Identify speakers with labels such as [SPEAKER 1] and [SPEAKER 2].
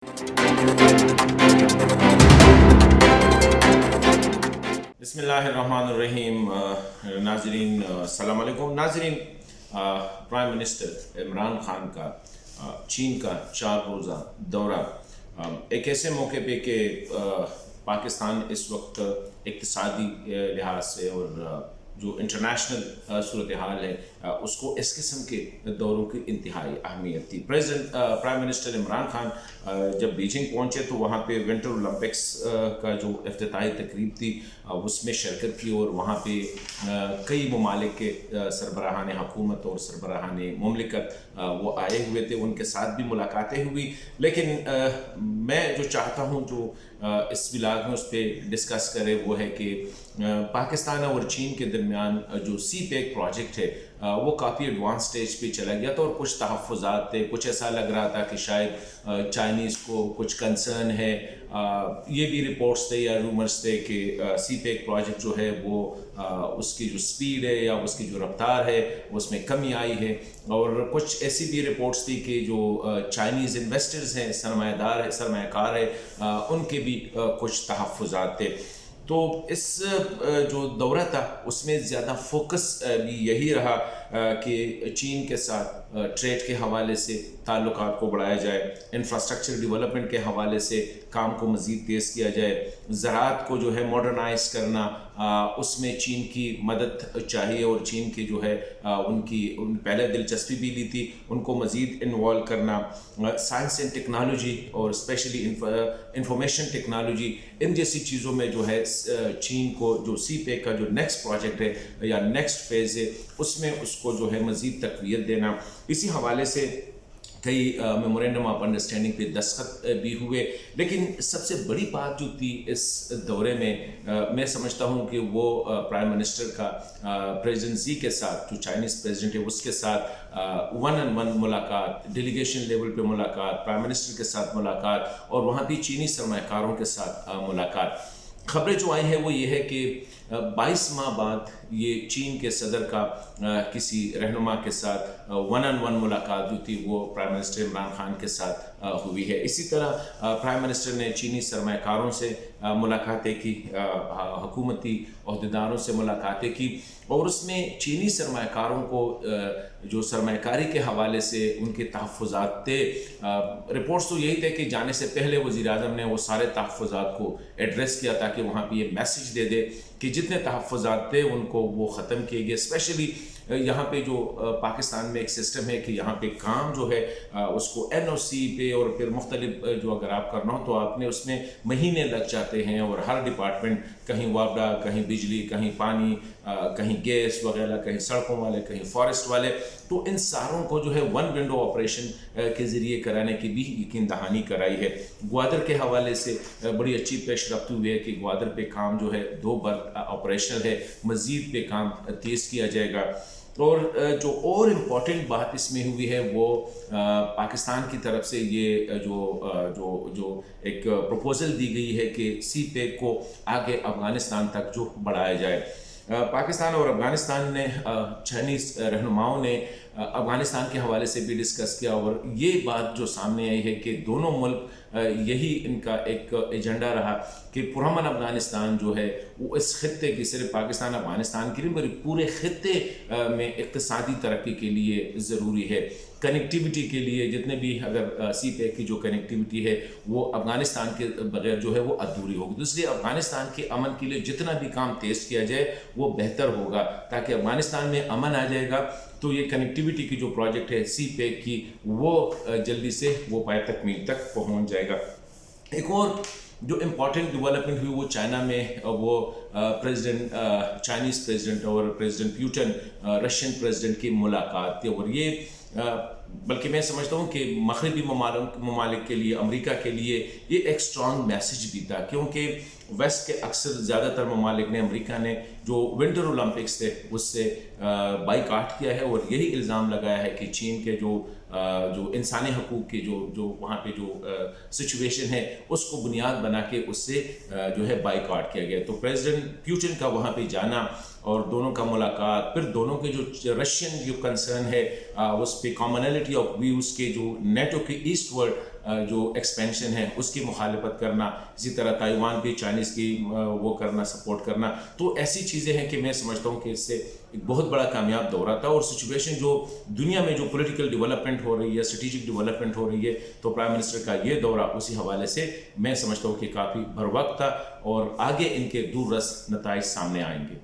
[SPEAKER 1] बिस्मिल्लाहिर्रहमानिर्रहीम। नाजरीन अस्सलाम वालेकुम। नाजरीन, प्राइम मिनिस्टर इमरान खान का चीन का 4 रोज़ा दौरा एक ऐसे मौके पे कि पाकिस्तान इस वक्त इक़्तिसादी लिहाज से और जो इंटरनेशनल सूरत हाल है उसको इस किस्म के दौरों की इंतहाई अहमियत थी। प्राइम मिनिस्टर इमरान खान जब बीजिंग पहुँचे तो वहाँ पे विंटर ओलंपिक्स का जो इफ्तिताही तकरीब थी उसमें शिरकत की और वहाँ पे कई ममालिक के सरबराहान हुकूमत और सरबराहान मुमलिकत वो आए हुए थे, उनके साथ भी मुलाकातें हुई। लेकिन मैं जो चाहता हूँ जो इस व्लॉग में उस पर डिस्कस करे वो है कि पाकिस्तान और चीन के दरमियान जो सी पैक प्रोजेक्ट है वो काफ़ी एडवांस स्टेज पे चला गया था और कुछ तहफ़्फ़ुज़ात थे, कुछ ऐसा लग रहा था कि शायद चाइनीज़ को कुछ कंसर्न है। ये भी रिपोर्ट्स थे या रूमर्स थे कि सी पैक प्रोजेक्ट जो है वो उसकी जो स्पीड है या उसकी जो रफ्तार है उसमें कमी आई है। और कुछ ऐसी भी रिपोर्ट्स थी कि जो चाइनीज़ इन्वेस्टर्स हैं, सरमायाकार है, उनके भी कुछ तहफ़्फ़ुज़ात थे। तो इस जो दौरा था उसमें ज़्यादा फोकस भी यही रहा कि चीन के साथ ट्रेड के हवाले से ताल्लुकात को बढ़ाया जाए, इंफ्रास्ट्रक्चर डेवलपमेंट के हवाले से काम को मज़ीद तेज़ किया जाए, ज़राअत को जो है मॉडर्नाइज करना, उसमें चीन की मदद चाहिए और चीन की जो है उन पहले दिलचस्पी भी ली थी, उनको मज़ीद इन्वॉल्व करना, साइंस एंड टेक्नोलॉजी और स्पेशली इंफॉर्मेशन टेक्नोलॉजी, इन जैसी चीज़ों में जो है चीन को जो सी पैक का जो नेक्स्ट प्रोजेक्ट है या नेक्स्ट फेज़ है उसमें उसको जो है मज़ीद तक़वियत देना। इसी हवाले से कई मेमोरेंडम ऑफ अंडरस्टैंडिंग पे दस्तखत भी हुए। लेकिन सबसे बड़ी बात जो थी इस दौरे में मैं समझता हूँ कि वो प्राइम मिनिस्टर का प्रेसिडेंट ज़ी के साथ, जो चाइनीज़ प्रेसिडेंट है उसके साथ वन ऑन वन मुलाकात, डेलीगेशन लेवल पे मुलाकात, प्राइम मिनिस्टर के साथ मुलाकात और वहाँ भी चीनी सरमायाकारों के साथ मुलाकात। खबरें जो आई हैं वो ये है कि 22 माह बाद ये चीन के सदर का किसी रहनुमा के साथ वन ऑन वन मुलाकात जो थी वो प्राइम मिनिस्टर इमरान खान के साथ हुई है। इसी तरह प्राइम मिनिस्टर ने चीनी सरमायाकारों से मुलाकातें की, हुकूमती अहदेदारों से मुलाकातें की और उसमें चीनी सरमायाकारों को जो सरमायाकारी के हवाले से उनके तहफ़्फ़ुज़ात थे, रिपोर्ट्स तो यही थे कि जाने से पहले वज़ीर-ए-आज़म ने वो सारे तहफ़्फ़ुज़ात को एड्रेस किया ताकि वहाँ पे ये मैसेज दे दे कि जितने तहफ़्फ़ुज़ात थे उनको वो ख़त्म किए गए। स्पेशली यहाँ पे जो पाकिस्तान में एक सिस्टम है कि यहाँ पे काम जो है उसको NOC पे और फिर मुख्तलिफ जो अगर आप करना हो तो आपने उसमें महीने लग जाते हैं और हर डिपार्टमेंट, कहीं वापडा, कहीं बिजली, कहीं पानी, कहीं गैस वगैरह, कहीं सड़कों वाले, कहीं फॉरेस्ट वाले, तो इन सारों को जो है वन विंडो ऑपरेशन के ज़रिए कराने की भी यकीन दहानी कराई है। ग्वादर के हवाले से बड़ी अच्छी पेशरफ्त हुई है कि ग्वादर पे काम जो है 2 बार ऑपरेशनल है, मज़ीद पे काम तेज़ किया जाएगा। और जो और इम्पॉर्टेंट बात इसमें हुई है वो पाकिस्तान की तरफ से ये जो एक प्रपोज़ल दी गई है कि सी पैक को आगे अफ़गानिस्तान तक जो बढ़ाया जाए। पाकिस्तान और अफ़गानिस्तान ने चाइनीज़ रहनुमाओं ने अफ़गानिस्तान के हवाले से भी डिस्कस किया और ये बात जो सामने आई है कि दोनों मुल्क यही इनका एक एजेंडा रहा कि पुरअमन अफ़गानिस्तान जो है वो इस खित्ते की, सिर्फ पाकिस्तान अफ़गानिस्तान की नहीं बल्कि पूरे खित्ते में इक़्तिसादी तरक्की के लिए ज़रूरी है। कनेक्टिविटी के लिए जितने भी अगर सी पैक की जो कनेक्टिविटी है वो अफ़गानिस्तान के बगैर जो है वो अधूरी होगी। दूसरी, अफ़गानिस्तान के अमन के लिए जितना भी काम तेज़ किया जाए वो बेहतर होगा ताकि अफ़गानिस्तान में अमन आ जाएगा तो ये कनेक्टिविटी की जो प्रोजेक्ट है सी पैक की वो जल्दी से वो पाए तकमील तक पहुँच जाएगा। एक और जो इम्पॉर्टेंट डेवलपमेंट हुई वो चाइना में वो चाइनीज़ प्रेसिडेंट और प्रेसिडेंट पुतिन रशियन प्रेसिडेंट की मुलाकात थी और ये बल्कि मैं समझता हूँ कि मग़रिबी ममालिक के लिए, अमेरिका के लिए ये एक स्ट्रॉन्ग मैसेज भी था क्योंकि वेस्ट के अक्सर ज़्यादातर ममालिक ने, अमेरिका ने जो विंटर ओलंपिक्स थे उससे बाइकाट किया है और यही इल्ज़ाम लगाया है कि चीन के जो इंसानी हकूक़ की जो वहाँ पे जो सिचुएशन है उसको बुनियाद बना के उससे जो है बाइकाट किया गया। तो प्रेसिडेंट पुतिन का वहाँ पे जाना और दोनों का मुलाकात, फिर दोनों के जो रशियन जो कंसर्न है उस पर कॉमनलिटी ऑफ व्यूज़ के जो नेटो के ईस्ट वर्ड جو ایکسپینشن ہے اس کی مخالفت کرنا، اسی طرح تائیوان بھی چائنیز کی وہ کرنا، سپورٹ کرنا، تو ایسی چیزیں ہیں کہ میں سمجھتا ہوں کہ اس سے ایک بہت بڑا کامیاب دورہ تھا. اور سچویشن جو دنیا میں جو پولیٹیکل ڈیولپمنٹ ہو رہی ہے، اسٹریٹجک ڈیولپمنٹ ہو رہی ہے، تو پرائم منسٹر کا یہ دورہ اسی حوالے سے میں سمجھتا ہوں کہ کافی بر وقت تھا، اور آگے ان کے دور رس نتائج سامنے آئیں گے.